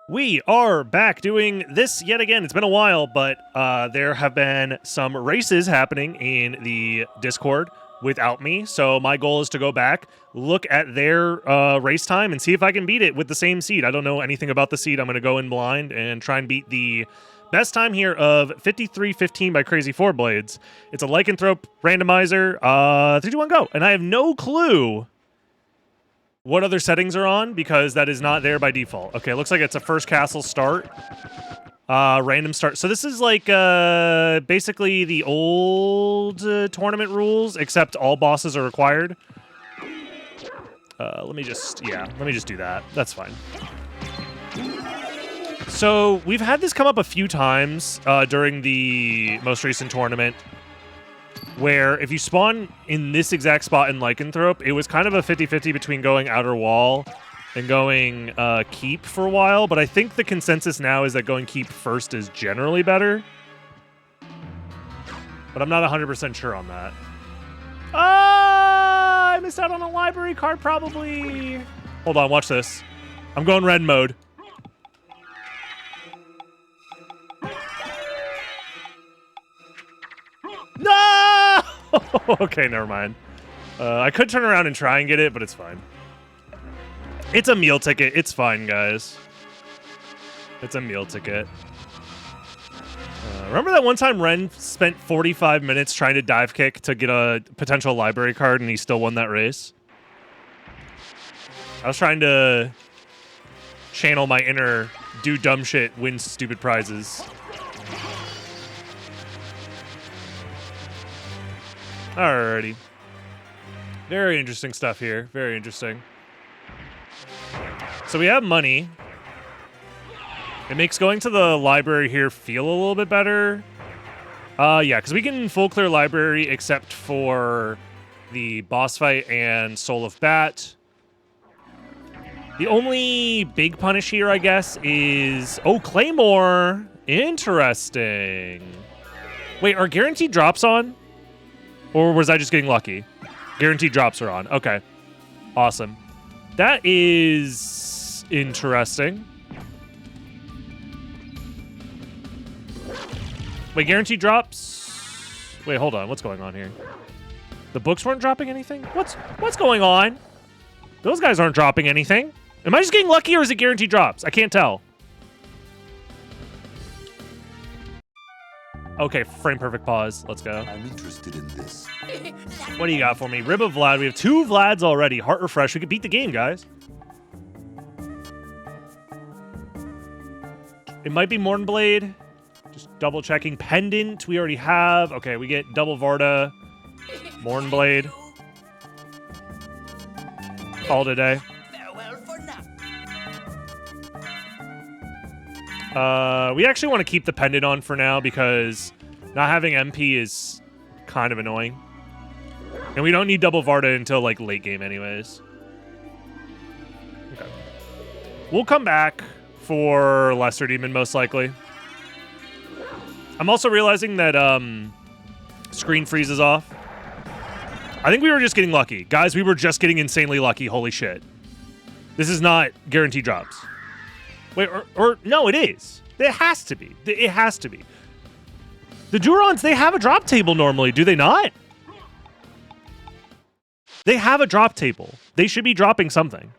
We are back doing this yet again. It's been a while, but there have been some races happening in the Discord without me. So my goal is to go back, look at their race time, and see if I can beat it with the same seed. I don't know anything about the seed. I'm going to go in blind and try and beat the best time here of 53:15 by Crazy Four Blades. It's a lycanthrope randomizer. 3, 2, 1, go. And I have no clue what other settings are on, because that is not there by default. Okay, looks like it's a first castle start. Random start. So this is like basically the old tournament rules, except all bosses are required. Let me just do that. That's fine. So we've had this come up a few times during the most recent tournament, where if you spawn in this exact spot in Lycanthrope, it was kind of a 50-50 between going Outer Wall and going Keep for a while, but I think the consensus now is that going Keep first is generally better. But I'm not 100% sure on that. I missed out on a library card, probably. Hold on, watch this. I'm going red mode. No! Okay, never mind. I could turn around and try and get it, but it's fine. It's a meal ticket. It's fine, guys. It's a meal ticket. Remember that one time Ren spent 45 minutes trying to dive kick to get a potential library card and he still won that race? I was trying to channel my inner do dumb shit, win stupid prizes. Alrighty. Very interesting stuff here. Very interesting. So we have money. It makes going to the library here feel a little bit better. Yeah, because we can full clear library except for the boss fight and Soul of Bat. The only big punish here, I guess, is... Oh, Claymore! Interesting. Wait, are guaranteed drops on? Or was I just getting lucky? Guaranteed drops are on. Okay. Awesome. That is interesting. Wait, guaranteed drops? Wait, hold on. What's going on here? The books weren't dropping anything? What's going on? Those guys aren't dropping anything. Am I just getting lucky or is it guaranteed drops? I can't tell. Okay, frame perfect pause. Let's go. I'm interested in this. What do you got for me? Rib of Vlad. We have 2 Vlads already. Heart refresh. We could beat the game, guys. It might be Mornblade. Just double checking. Pendant. We already have. Okay, we get double Varda. Mornblade. All today. Farewell for now. We actually want to keep the pendant on for now because not having MP is kind of annoying. And we don't need double Varda until like late game anyways. Okay. We'll come back for Lesser Demon most likely. I'm also realizing that screen freezes off. I think we were just getting lucky. Guys, we were just getting insanely lucky. Holy shit. This is not guaranteed drops. Wait, or no, it is. It has to be. It has to be. The Durons, they have a drop table normally, do they not? They have a drop table. They should be dropping something.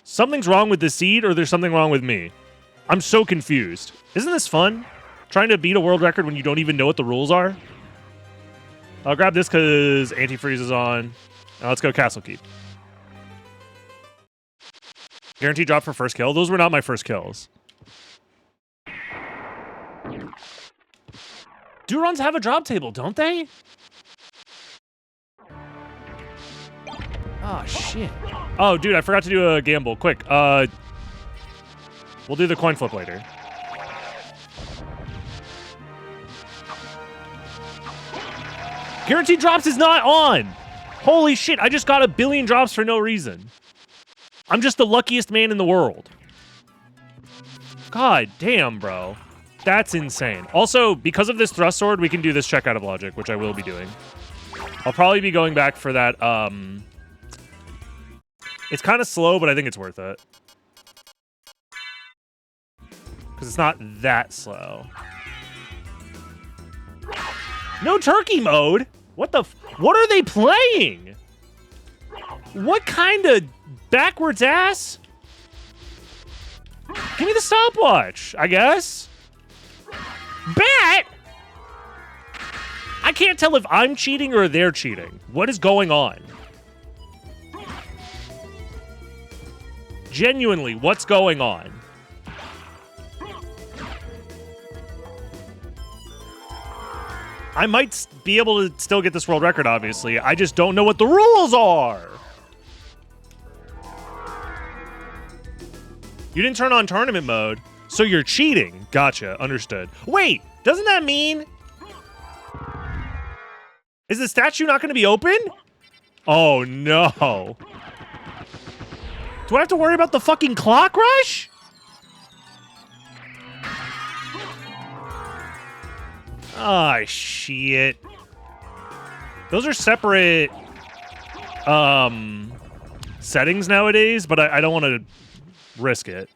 Something's wrong with the seed, or there's something wrong with me. I'm so confused. Isn't this fun? Trying to beat a world record when you don't even know what the rules are? I'll grab this because antifreeze is on. Now let's go Castle Keep. Guaranteed drop for first kill. Those were not my first kills. Durons have a drop table, don't they? Oh, shit. Oh, dude, I forgot to do a gamble. Quick. We'll do the coin flip later. Guaranteed drops is not on. Holy shit, I just got 1 billion drops for no reason. I'm just the luckiest man in the world. God damn, bro. That's insane. Also, because of this thrust sword, we can do this check out of logic, which I will be doing. I'll probably be going back for that. It's kind of slow, but I think it's worth it. because it's not that slow. No turkey mode? What the what are they playing? What kind of backwards ass? Give me the stopwatch, I guess. Bet! I can't tell if I'm cheating or they're cheating. What is going on? Genuinely, what's going on? I might be able to still get this world record, obviously. I just don't know what the rules are. You didn't turn on tournament mode, so you're cheating. Gotcha, understood. Wait, doesn't that mean... Is the statue not going to be open? Oh, no. Do I have to worry about the fucking clock rush? Ah, shit. Those are separate settings nowadays, but I don't want to risk it.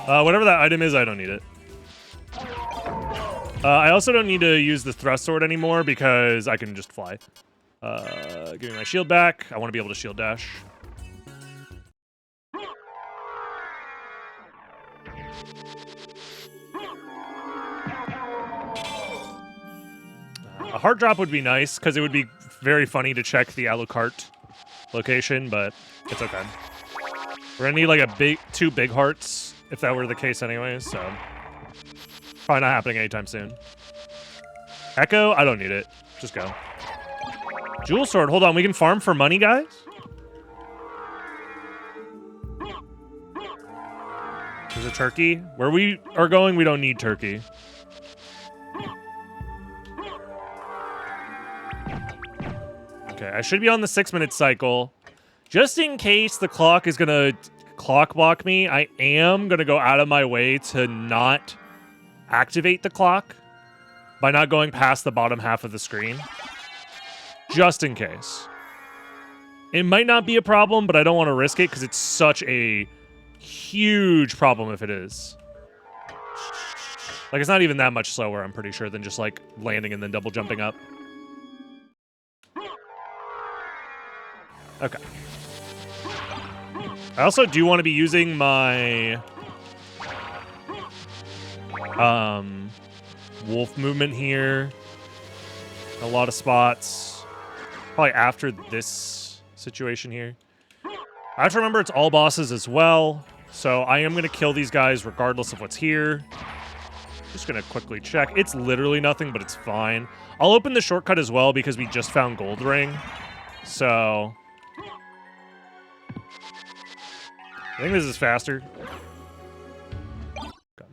Whatever that item is, I don't need it. I also don't need to use the thrust sword anymore because I can just fly. Give me my shield back. I want to be able to shield dash. A heart drop would be nice because it would be very funny to check the Alucard location, but it's okay. We're gonna need like two big hearts if that were the case anyways, so probably not happening anytime soon. Echo, I don't need it. Just go. Jewel sword, hold on, we can farm for money, guys? There's a turkey. Where we are going, we don't need turkey. Okay, I should be on the 6-minute cycle. Just in case the clock is gonna clock block me, I am gonna go out of my way to not activate the clock by not going past the bottom half of the screen. Just in case. It might not be a problem, but I don't want to risk it because it's such a huge problem if it is. Like, it's not even that much slower, I'm pretty sure, than just, like, landing and then double jumping up. Okay. I also do want to be using my wolf movement here. A lot of spots. Probably after this situation here. I have to remember it's all bosses as well. So I am going to kill these guys regardless of what's here. Just going to quickly check. It's literally nothing, but it's fine. I'll open the shortcut as well because we just found Gold Ring. So I think this is faster. Okay.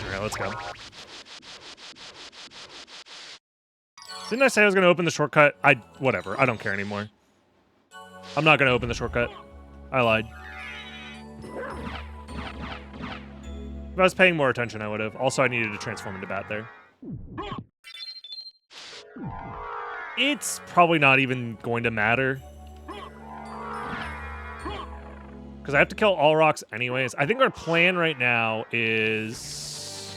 Alright, let's go. Didn't I say I was going to open the shortcut? Whatever. I don't care anymore. I'm not going to open the shortcut. I lied. If I was paying more attention, I would have. Also, I needed to transform into bat there. It's probably not even going to matter. Because I have to kill all rocks anyways. I think our plan right now is...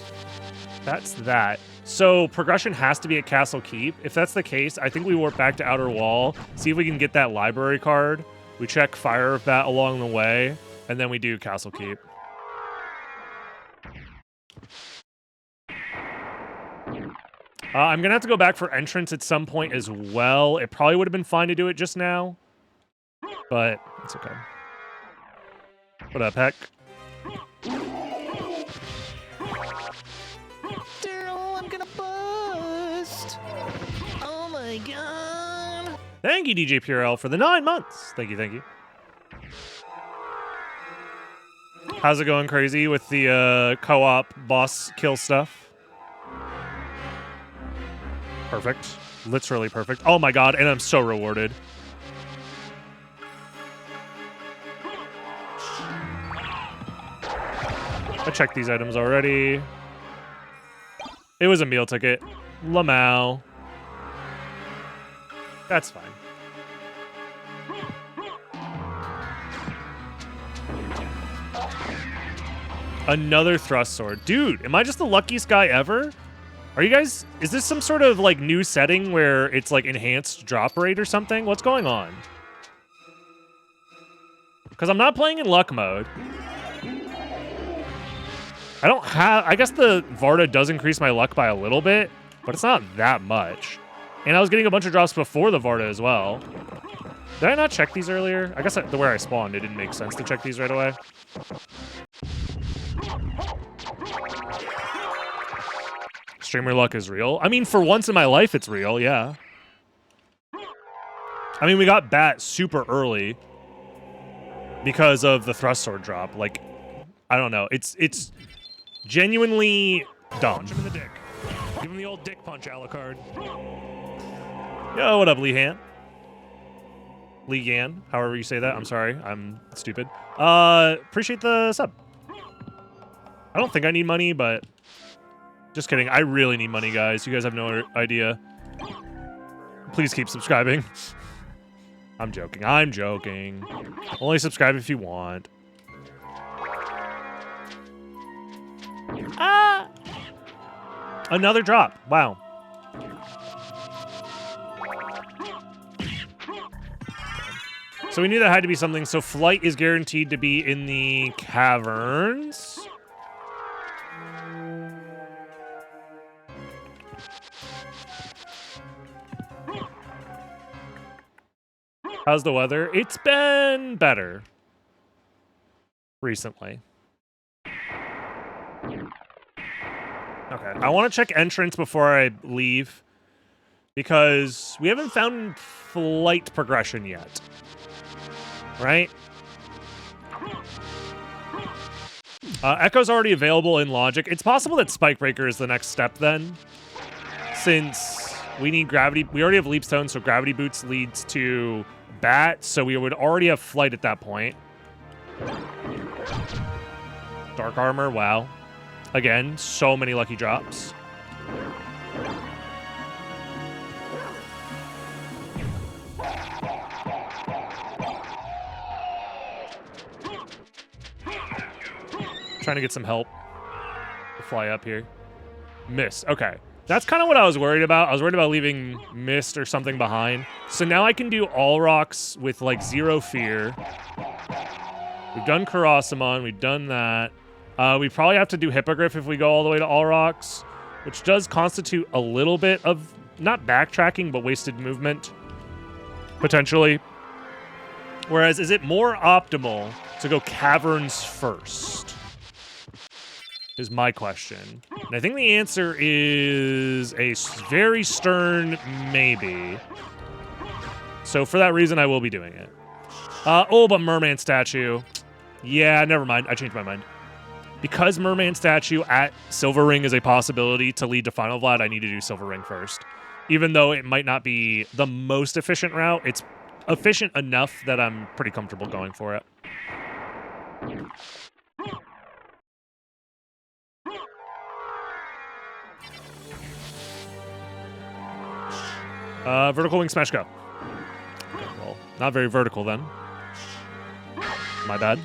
That's that. So, progression has to be at Castle Keep. If that's the case, I think we warp back to Outer Wall, see if we can get that library card. We check Fire of Bat along the way, and then we do Castle Keep. I'm going to have to go back for entrance at some point as well. It probably would have been fine to do it just now, but it's okay. What up, Heck? Daryl, I'm gonna bust! Oh my god! Thank you, DJ Purell, for the 9 months. Thank you, thank you. How's it going, Crazy, with the co-op boss kill stuff? Perfect. literally perfect. Oh my god, and I'm so rewarded. I checked these items already. It was a meal ticket. Lamau. That's fine. Another thrust sword. Dude, am I just the luckiest guy ever? Are you guys... Is this some sort of, like, new setting where it's, like, enhanced drop rate or something? What's going on? Because I'm not playing in luck mode. I don't have... I guess the Varda does increase my luck by a little bit, but it's not that much. And I was getting a bunch of drops before the Varda as well. Did I not check these earlier? I guess the where I spawned, it didn't make sense to check these right away. Streamer luck is real. I mean, for once in my life, it's real, yeah. I mean, we got Bat super early because of the thrust sword drop. Like, I don't know. It's genuinely dumb. Punch him in the dick. Give him the old dick punch, Alucard. Yo, what up, Lehan? Legan, however you say that. I'm sorry. I'm stupid. Appreciate the sub. I don't think I need money, but... Just kidding. I really need money, guys. You guys have no idea. Please keep subscribing. I'm joking. I'm joking. Only subscribe if you want. Ah! Another drop. Wow. So we knew that had to be something. So flight is guaranteed to be in the caverns. How's the weather? It's been better recently. Okay, I want to check entrance before I leave because we haven't found flight progression yet, right? Echo's already available in Logic. It's possible that Spike Breaker is the next step then, since we need gravity. We already have Leap Stone, so Gravity Boots leads to Bat, so we would already have flight at that point. Dark Armor, wow. Again, so many lucky drops. Trying to get some help to fly up here. Miss, okay. That's kind of what I was worried about. I was worried about leaving Mist or something behind. So now I can do all rocks with, like, zero fear. We've done Karasamon. We've done that. We probably have to do Hippogriff if we go all the way to all rocks, which does constitute a little bit of, not backtracking, but wasted movement, potentially. Whereas, is it more optimal to go caverns first? Is my question. And I think the answer is a very stern maybe. So for that reason, I will be doing it. Oh, but Merman Statue. Yeah, never mind. I changed my mind. Because Merman Statue at Silver Ring is a possibility to lead to Final Vlad, I need to do Silver Ring first. Even though it might not be the most efficient route, it's efficient enough that I'm pretty comfortable going for it. Vertical Wing Smash, go. Okay, well, not very vertical then. My bad.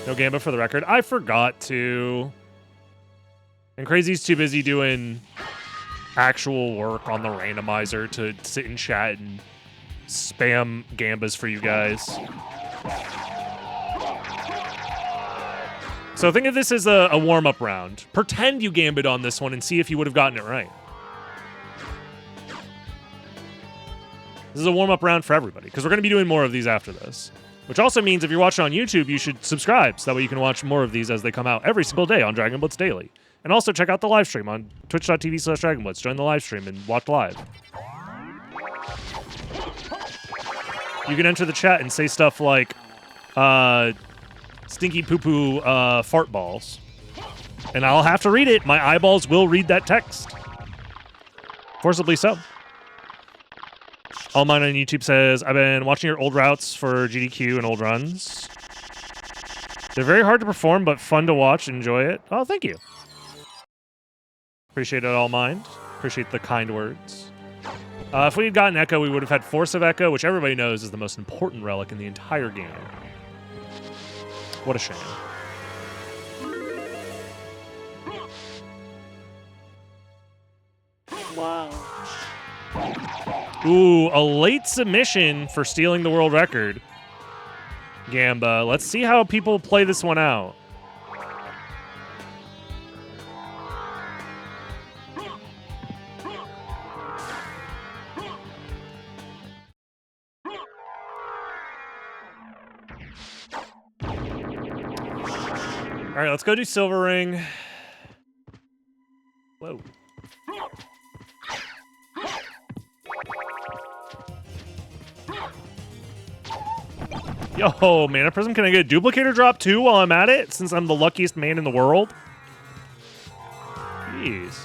No Gamba for the record. I forgot to. And Crazy's too busy doing actual work on the randomizer to sit in chat and spam Gambas for you guys. So think of this as a warm-up round. Pretend you Gambit on this one and see if you would have gotten it right. This is a warm-up round for everybody, because we're going to be doing more of these after this. Which also means if you're watching on YouTube, you should subscribe, so that way you can watch more of these as they come out every single day on Dragon Blitz Daily. And also check out the live stream on twitch.tv/DragonBlitz. Join the live stream and watch live. You can enter the chat and say stuff like, stinky poo-poo fart balls. And I'll have to read it. My eyeballs will read that text. Forcibly so. All Mine on YouTube says, I've been watching your old routes for GDQ and old runs. They're very hard to perform, but fun to watch. Enjoy it. Oh, thank you. Appreciate it, All Mind. Appreciate the kind words. If we had gotten Echo, we would have had Force of Echo, which everybody knows is the most important relic in the entire game. What a shame. Wow. Ooh, a late submission for stealing the world record. Gamba, let's see how people play this one out. All right, let's go do Silver Ring. Whoa. Yo, Mana Prism, can I get a duplicator drop too while I'm at it, since I'm the luckiest man in the world? Jeez.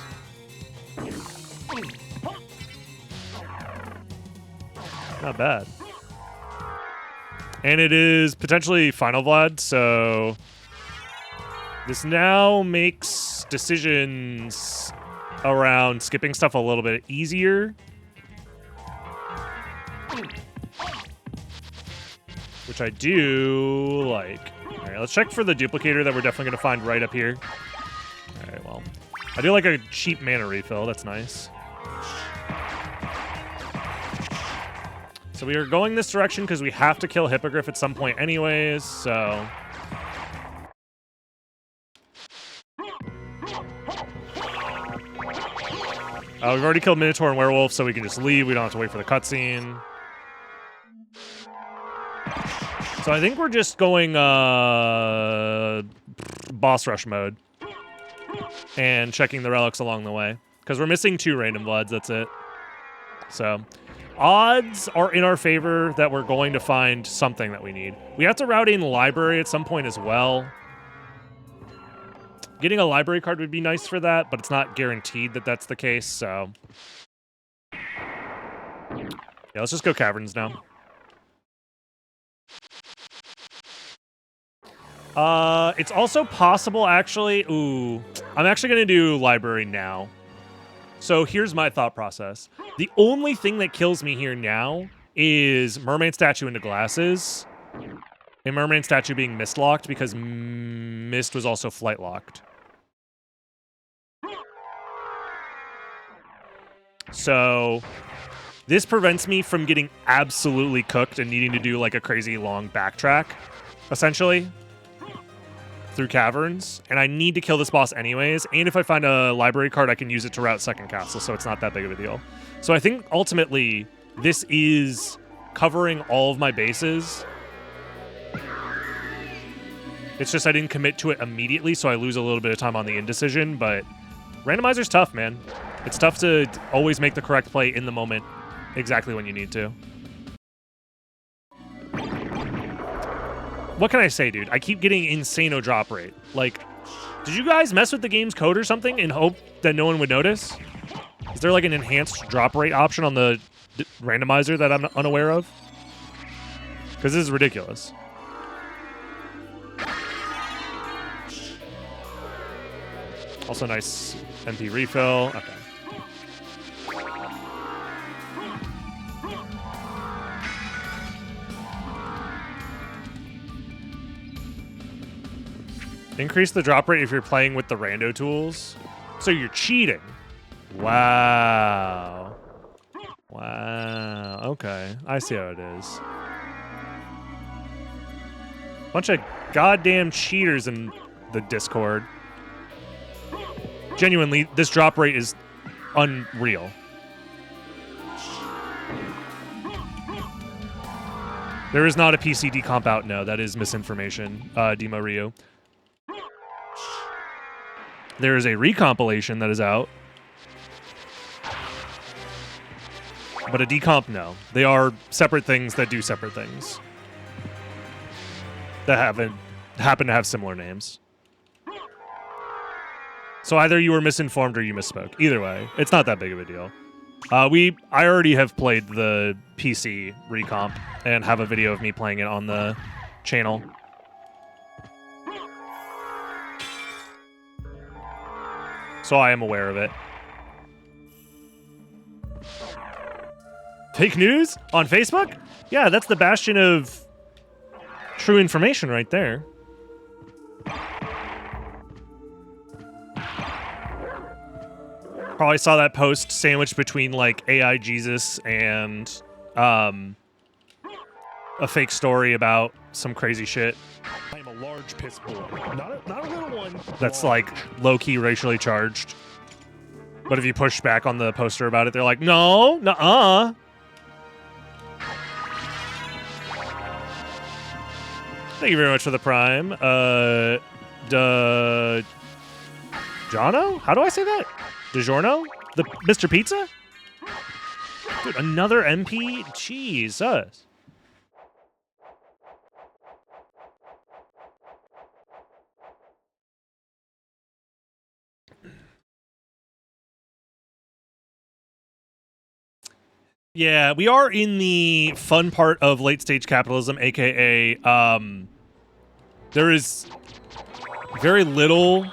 Not bad. And it is potentially Final Vlad, so this now makes decisions around skipping stuff a little bit easier. Which I do like. All right, let's check for the duplicator that we're definitely going to find right up here. All right, well, I do like a cheap mana refill. That's nice. So we are going this direction because we have to kill Hippogriff at some point anyways, so... we've already killed Minotaur and Werewolf, so we can just leave. We don't have to wait for the cutscene. So I think we're just going boss rush mode and checking the relics along the way because we're missing 2 random bloods. That's it. So odds are in our favor that we're going to find something that we need. We have to route in library at some point as well. Getting a library card would be nice for that, but it's not guaranteed that that's the case. So yeah, let's just go caverns now. It's also possible, actually... Ooh. I'm actually going to do library now. So here's my thought process. The only thing that kills me here now is Mermaid Statue into glasses. And Mermaid Statue being mist-locked because Mist was also flight-locked. So this prevents me from getting absolutely cooked and needing to do like a crazy long backtrack, essentially, through caverns, and I need to kill this boss anyways, and if I find a library card, I can use it to route second castle, so it's not that big of a deal. So I think, ultimately, this is covering all of my bases. It's just I didn't commit to it immediately, so I lose a little bit of time on the indecision, but Randomizer's tough, man. It's tough to always make the correct play in the moment, exactly when you need to. What can I say, dude? I keep getting insano drop rate. Like, did you guys mess with the game's code or something and hope that no one would notice? Is there like an enhanced drop rate option on the randomizer that I'm unaware of? Because this is ridiculous. Also nice MP refill. Okay. Increase the drop rate if you're playing with the rando tools. So you're cheating. Wow. Wow. Okay. I see how it is. Bunch of goddamn cheaters in the Discord. Genuinely, this drop rate is unreal. There is not a PC decomp out. No, that is misinformation, Dima Ryu. There is a recompilation that is out. But a decomp, no. They are separate things that do separate things. That happen to have similar names. So either you were misinformed or you misspoke. Either way, it's not that big of a deal. I already have played the PC recomp and have a video of me playing it on the channel. So I am aware of it. Fake news on Facebook? Yeah, that's the bastion of true information right there. Probably saw that post sandwiched between like AI Jesus and a fake story about some crazy shit. I am a large piss boy, not a little one. That's like low-key racially charged. But if you push back on the poster about it, they're like, no, nuh-uh. Thank you very much for the prime. Jono? How do I say that? DiGiorno? The Mr. Pizza? Dude, another MP? Jesus. Yeah, we are in the fun part of late-stage capitalism, aka there is very little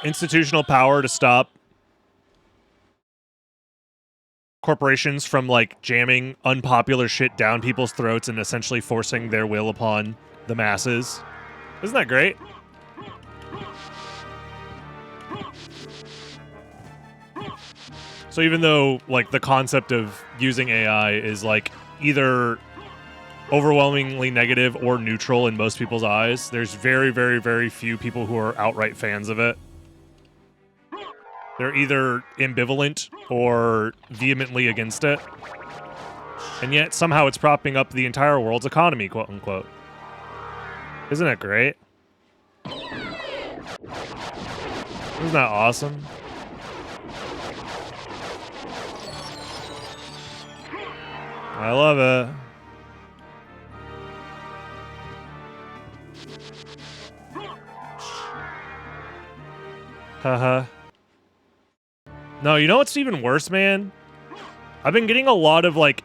institutional power to stop corporations from, like, jamming unpopular shit down people's throats and essentially forcing their will upon the masses. Isn't that great? So even though, like, the concept of using AI is, like, either overwhelmingly negative or neutral in most people's eyes, there's very, very, very few people who are outright fans of it. They're either ambivalent or vehemently against it. And yet, somehow it's propping up the entire world's economy, quote-unquote. Isn't it great? Isn't that awesome? I love it. Haha. No, you know what's even worse, man? I've been getting a lot of, like,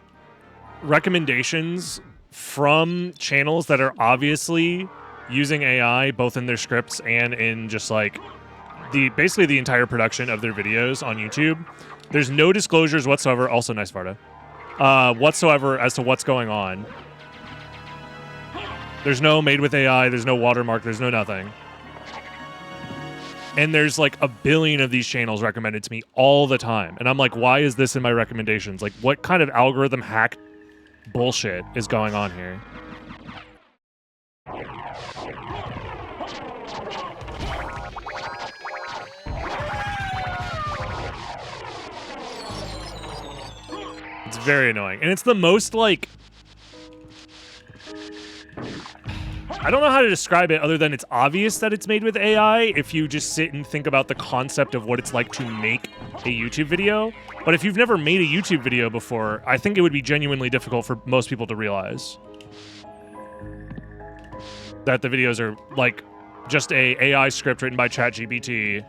recommendations from channels that are obviously using AI, both in their scripts and in just, like, basically the entire production of their videos on YouTube. There's no disclosures whatsoever. Also, nice Varda. Whatsoever as to what's going on. There's no made with AI, there's no watermark, there's no nothing. And there's like a billion of these channels recommended to me all the time. And I'm like, why is this in my recommendations? Like, what kind of algorithm hack bullshit is going on here? It's very annoying. And it's the most, like... I don't know how to describe it other than it's obvious that it's made with AI if you just sit and think about the concept of what it's like to make a YouTube video. But if you've never made a YouTube video before, I think it would be genuinely difficult for most people to realize that the videos are, like, just a AI script written by ChatGPT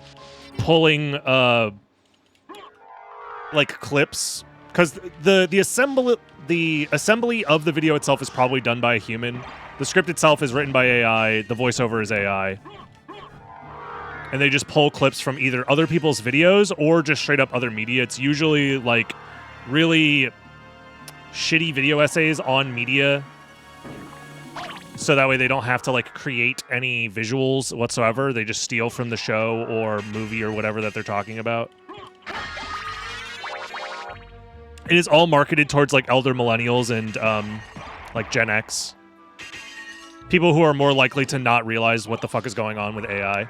pulling, like, clips. Because the assembly of the video itself is probably done by a human. The script itself is written by AI. The voiceover is AI. And they just pull clips from either other people's videos or just straight up other media. It's usually, like, really shitty video essays on media. So that way they don't have to, like, create any visuals whatsoever. They just steal from the show or movie or whatever that they're talking about. It is all marketed towards, like, elder millennials and, like, Gen X. People who are more likely to not realize what the fuck is going on with AI.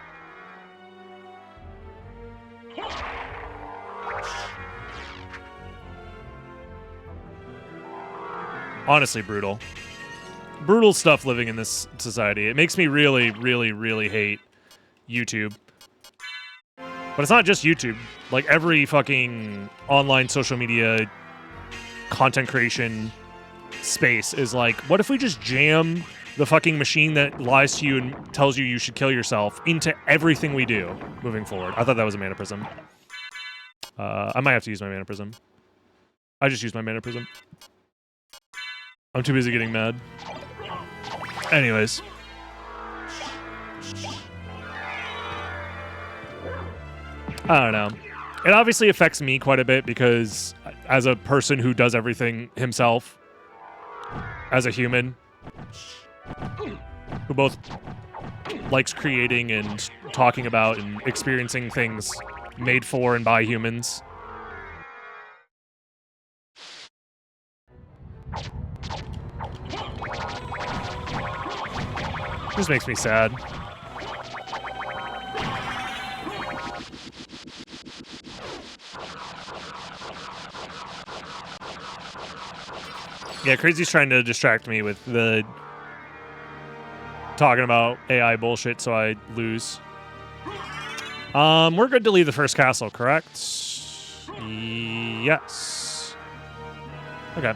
Honestly, brutal. Brutal stuff living in this society. It makes me really, really, really hate YouTube. But it's not just YouTube. Like, every fucking online social media content creation space is like, what if we just jam the fucking machine that lies to you and tells you you should kill yourself into everything we do moving forward? I thought that was a mana prism. I might have to use my mana prism. I just used my mana prism. I'm too busy getting mad. Anyways. I don't know. It obviously affects me quite a bit because as a person who does everything himself, as a human, who both likes creating and talking about and experiencing things made for and by humans. Just makes me sad. Yeah, Crazy's trying to distract me with the talking about AI bullshit, so I lose. We're good to leave the first castle, correct? Yes. Okay.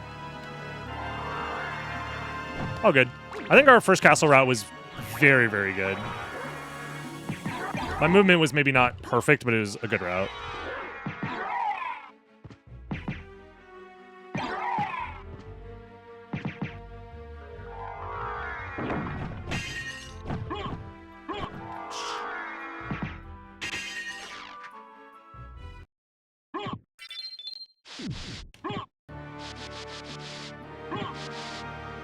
Oh, good. I think our first castle route was very, very good. My movement was maybe not perfect, but it was a good route.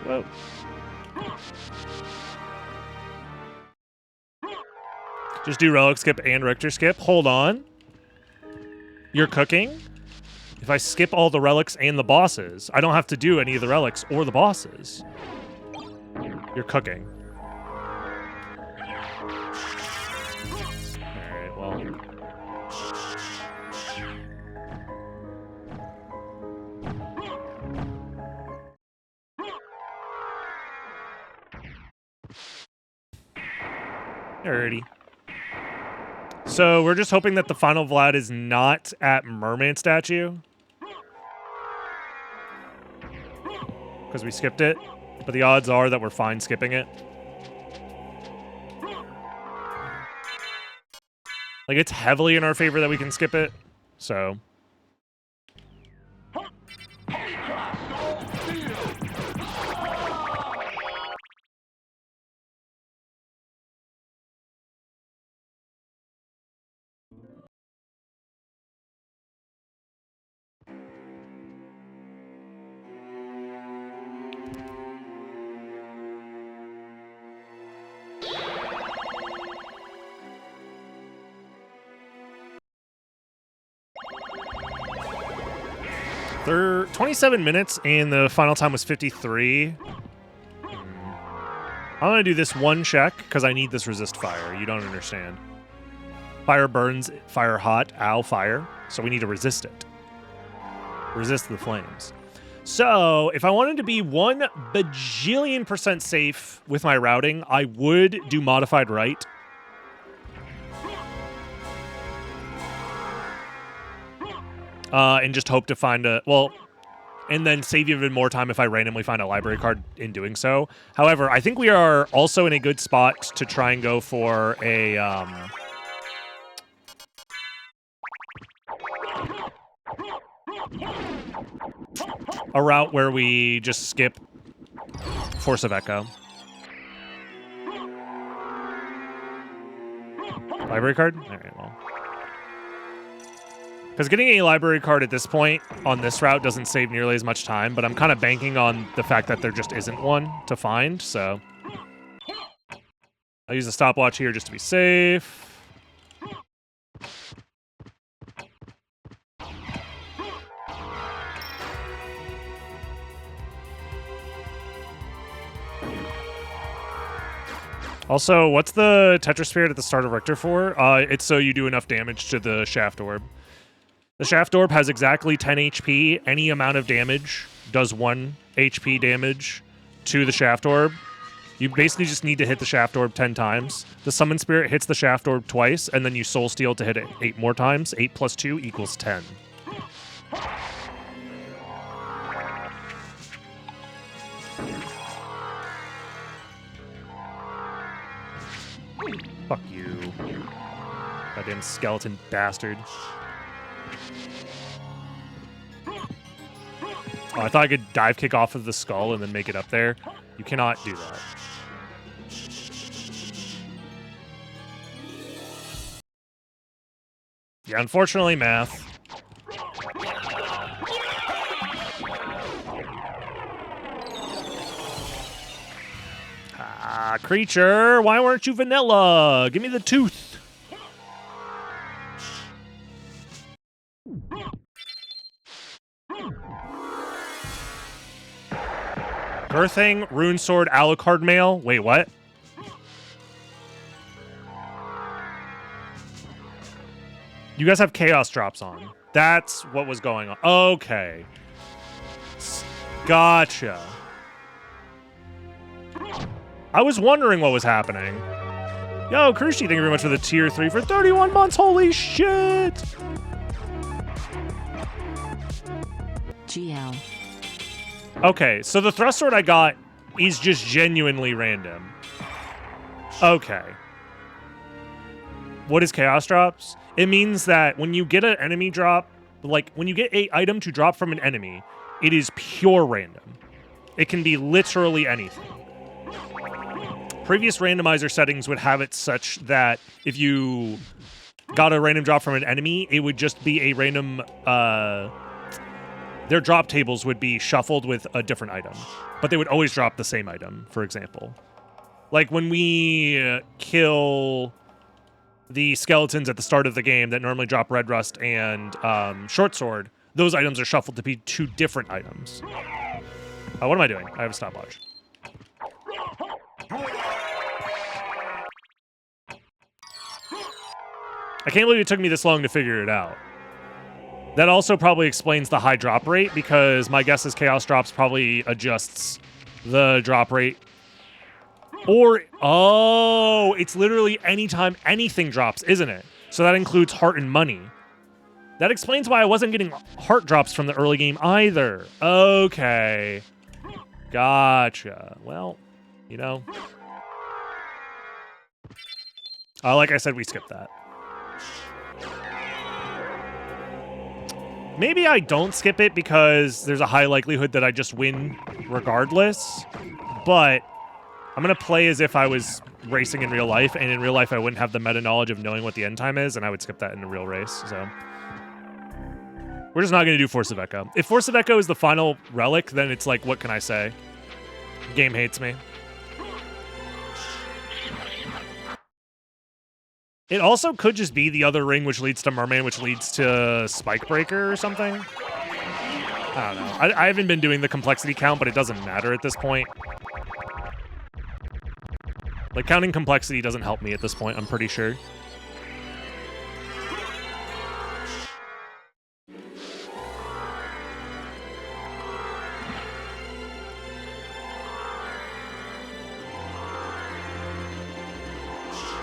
Whoa. Just do relic skip and Richter skip. Hold on. You're cooking? If I skip all the relics and the bosses, I don't have to do any of the relics or the bosses. You're cooking. Alright, well. Alrighty. So we're just hoping that the final Vlad is not at Merman Statue. Because we skipped it. But the odds are that we're fine skipping it. Like, it's heavily in our favor that we can skip it. So... They're 27 minutes, and the final time was 53. I'm going to do this one check, because I need this resist fire. You don't understand. Fire burns, fire hot, ow, fire. So we need to resist it. Resist the flames. So, if I wanted to be 1 bajillion% safe with my routing, I would do modified right. And just hope to find a... Well, and then save even more time if I randomly find a library card in doing so. However, I think we are also in a good spot to try and go for a... a route where we just skip Force of Echo. Library card? Alright, well... Because getting a library card at this point on this route doesn't save nearly as much time, but I'm kind of banking on the fact that there just isn't one to find, so... I'll use the stopwatch here just to be safe. Also, what's the Tetra Spirit at the start of Richter for? It's so you do enough damage to the Shaft Orb. The Shaft Orb has exactly 10 HP. Any amount of damage does 1 HP damage to the Shaft Orb. You basically just need to hit the Shaft Orb 10 times. The Summon Spirit hits the Shaft Orb twice, and then you Soul Steal to hit it 8 more times. 8 plus 2 equals 10. Fuck you. Goddamn skeleton bastard. Oh, I thought I could dive kick off of the skull and then make it up there. You cannot do that. Yeah, unfortunately, math. Ah, creature, why weren't you vanilla? Give me the tooth. Girthing, Rune Sword, Alucard Mail. Wait, what? You guys have Chaos drops on. That's what was going on. Okay. Gotcha. I was wondering what was happening. Yo, Krushi, thank you very much for the tier 3 for 31 months. Holy shit! GL. Okay, so the thrust sword I got is just genuinely random. Okay. What is Chaos drops? It means that when you get an enemy drop, like when you get an item to drop from an enemy, it is pure random. It can be literally anything. Previous randomizer settings would have it such that if you got a random drop from an enemy, it would just be a random... their drop tables would be shuffled with a different item. But they would always drop the same item, for example. Like when we kill the skeletons at the start of the game that normally drop Red Rust and Short Sword, those items are shuffled to be 2 different items. What am I doing? I have a stopwatch. I can't believe it took me this long to figure it out. That also probably explains the high drop rate, because my guess is Chaos Drops probably adjusts the drop rate. Or, oh, it's literally anytime anything drops, isn't it? So that includes heart and money. That explains why I wasn't getting heart drops from the early game either. Okay. Gotcha. Well, you know. Like I said, we skipped that. Maybe I don't skip it because there's a high likelihood that I just win regardless. But I'm going to play as if I was racing in real life, and in real life I wouldn't have the meta knowledge of knowing what the end time is, and I would skip that in a real race. So we're just not going to do Force of Echo. If Force of Echo is the final relic, then it's like, what can I say? The game hates me. It also could just be the other ring, which leads to Merman, which leads to Spike Breaker or something. I don't know. I haven't been doing the complexity count, but it doesn't matter at this point. Like, counting complexity doesn't help me at this point, I'm pretty sure.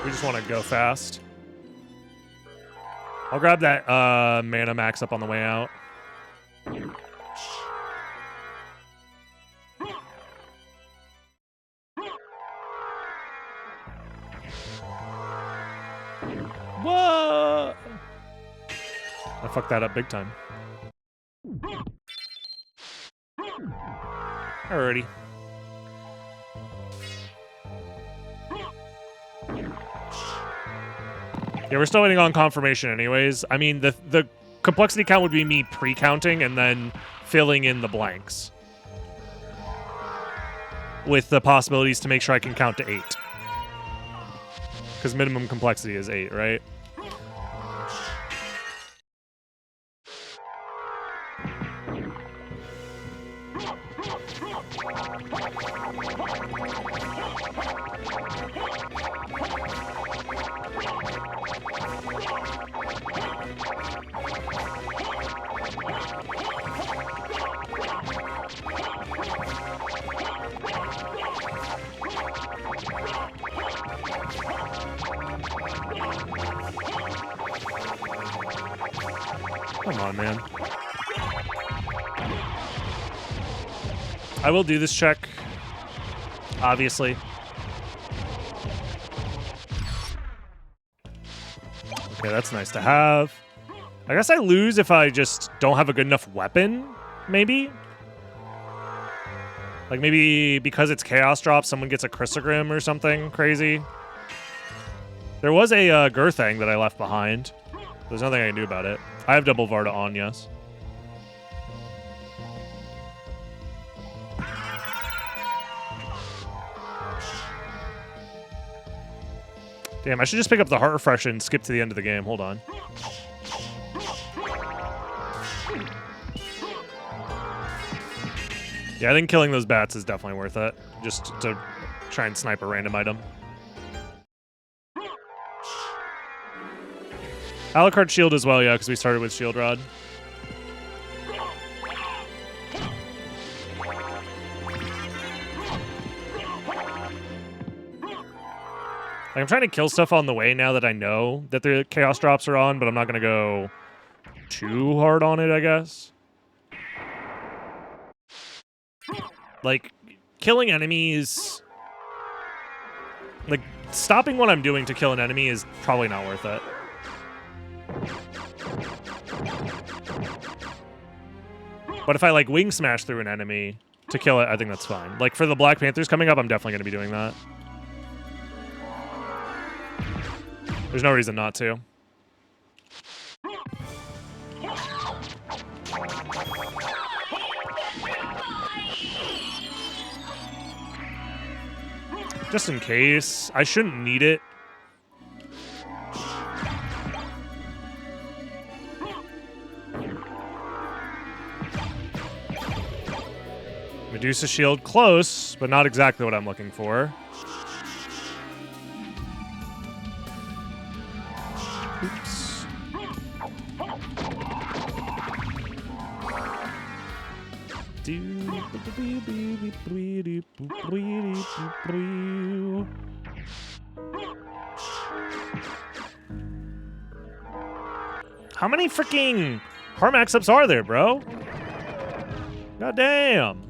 We just want to go fast. I'll grab that mana max up on the way out. Whoa! I fucked that up big time. Alrighty. Yeah, we're still waiting on confirmation anyways. I mean, the complexity count would be me pre-counting and then filling in the blanks. With the possibilities to make sure I can count to 8. Because minimum complexity is 8, right? Come on, man. I will do this check, obviously. Okay, that's nice to have. I guess I lose if I just don't have a good enough weapon, maybe? Like maybe because it's Chaos Drop, someone gets a Chrysogrim or something crazy. There was a Gurthang that I left behind. There's nothing I can do about it. I have double Varda on, yes. Damn, I should just pick up the Heart Refresh and skip to the end of the game. Hold on. Yeah, I think killing those bats is definitely worth it. Just to try and snipe a random item. Alucard shield as well, yeah, because we started with Shield Rod. Like, I'm trying to kill stuff on the way now that I know that the Chaos Drops are on, but I'm not going to go too hard on it, I guess. Like, killing enemies... Like, stopping what I'm doing to kill an enemy is probably not worth it. But if I, like, wing smash through an enemy to kill it, I think that's fine. Like, for the Black Panthers coming up, I'm definitely going to be doing that. There's no reason not to. Just in case. I shouldn't need it. Medusa shield close, but not exactly what I'm looking for. Oops. How many freaking Harmax ups are there, bro? God damn.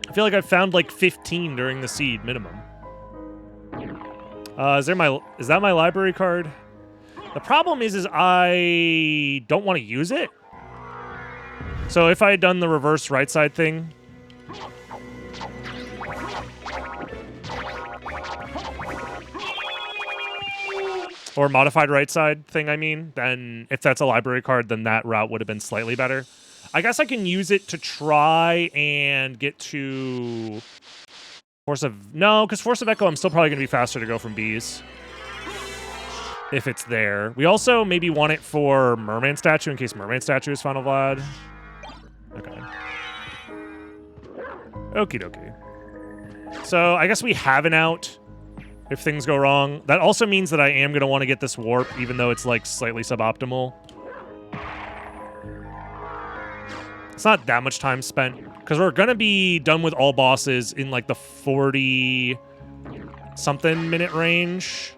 I feel like I found like 15 during the seed minimum. Is that my library card? The problem is I don't want to use it. So if I had done the reverse right side thing, or modified right side thing, I mean, then if that's a library card, then that route would have been slightly better. I guess I can use it to try and get to Force of... No, because Force of Echo, I'm still probably going to be faster to go from bees. If it's there. We also maybe want it for Merman Statue in case Merman Statue is Final Vlad. Okay. Okie dokie. So I guess we have an out if things go wrong. That also means that I am going to want to get this warp, even though it's like slightly suboptimal. It's not that much time spent, because we're going to be done with all bosses in like the 40-something minute range.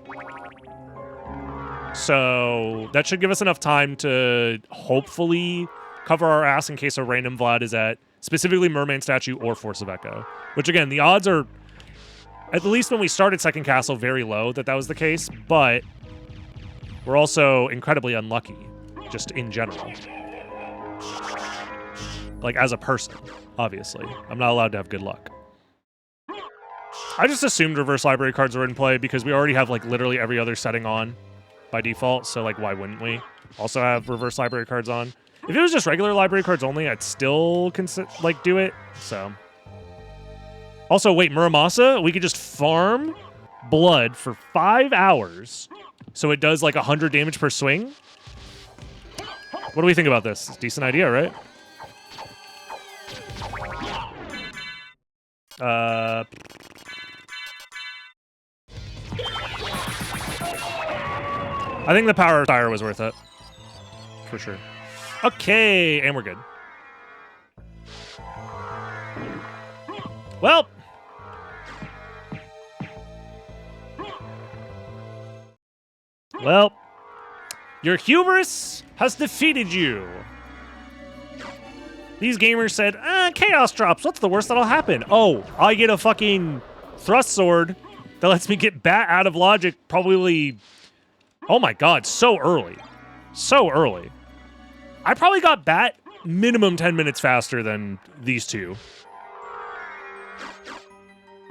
So that should give us enough time to hopefully cover our ass in case a random Vlad is at specifically Merman Statue or Force of Echo. Which again, the odds are, at least when we started Second Castle, very low that was the case, but we're also incredibly unlucky, just in general. Like, as a person, obviously. I'm not allowed to have good luck. I just assumed reverse library cards were in play because we already have, like, literally every other setting on by default, so, like, why wouldn't we also have reverse library cards on? If it was just regular library cards only, I'd still, do it, so. Also, wait, Muramasa, we could just farm blood for 5 hours, so it does, like, 100 damage per swing? What do we think about this? It's a decent idea, right? I think the Power of Fire was worth it. For sure. Okay, and we're good. Well. Well. Your hubris has defeated you. These gamers said, Chaos Drops, what's the worst that'll happen? Oh, I get a fucking thrust sword that lets me get Bat out of logic probably... Oh my god, so early. So early. I probably got Bat minimum 10 minutes faster than these two.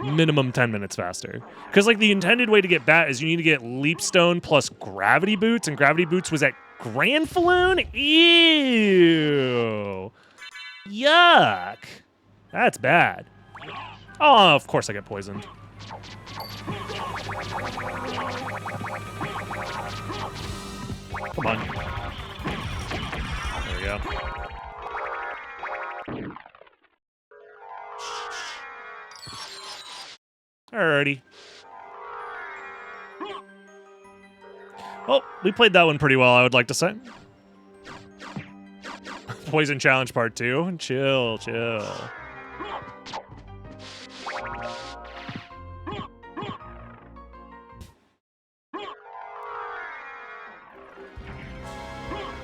minimum 10 minutes faster. Because, like, the intended way to get bat is you need to get leap stone plus gravity boots, and gravity boots was at Grand Falloon? Ew. Yuck. That's bad. Oh, of course I get poisoned. Come on. There we go. Alrighty. Well, we played that one pretty well, I would like to say. Poison Challenge Part 2. Chill, chill.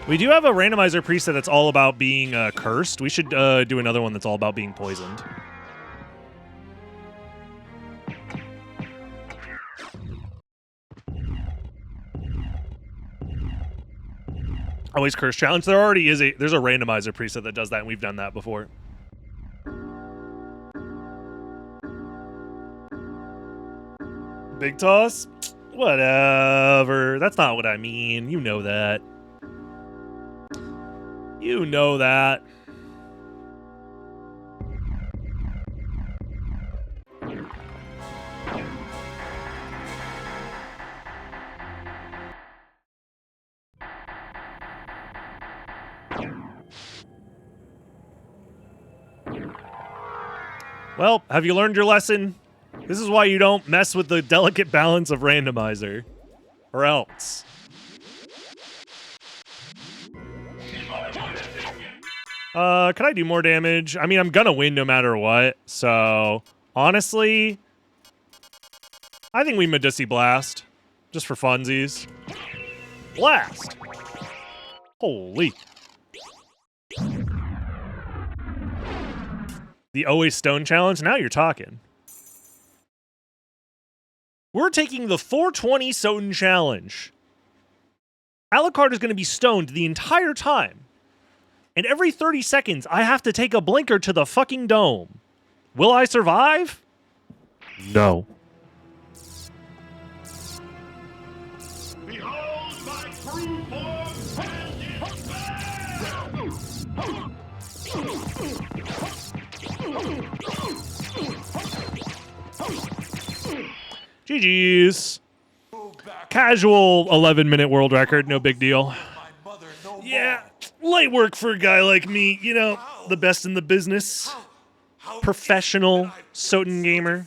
We do have a randomizer preset that's all about being cursed. We should do another one that's all about being poisoned. Always curse challenge. There already is there's a randomizer preset that does that, and we've done that before. Big toss? Whatever. That's not what I mean. You know that. You know that. Well, have you learned your lesson? This is why you don't mess with the delicate balance of randomizer. Or else. Can I do more damage? I mean, I'm gonna win no matter what, so... Honestly... I think we Medusi Blast. Just for funsies. Blast! Holy. The Always Stone Challenge? Now you're talking. We're taking the 420 SotN Challenge. Alucard is going to be stoned the entire time. And every 30 seconds, I have to take a blinker to the fucking dome. Will I survive? No. Behold my true form GG's. Casual 11-minute world record, no big deal. Yeah, light work for a guy like me. You know, the best in the business. Professional SotN gamer.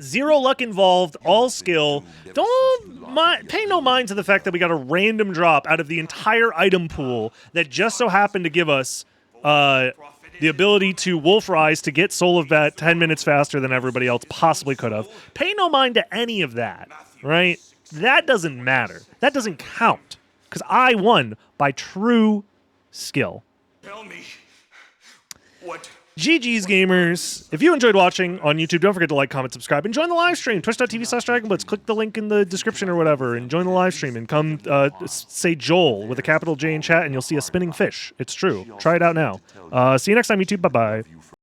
Zero luck involved, all skill. Don't pay no mind to the fact that we got a random drop out of the entire item pool that just so happened to give us the ability to Wolf Rise to get Soul of Bat 10 minutes faster than everybody else possibly could have. Pay no mind to any of that, right? That doesn't matter. That doesn't count. Because I won by true skill. Tell me what. GG's gamers. If you enjoyed watching on YouTube, don't forget to like, comment, subscribe, and join the live stream. Twitch.tv/DragonBlitz. Click the link in the description or whatever and join the live stream and come say Joel with a capital J in chat and you'll see a spinning fish. It's true. Try it out now. See you next time, YouTube. Bye-bye.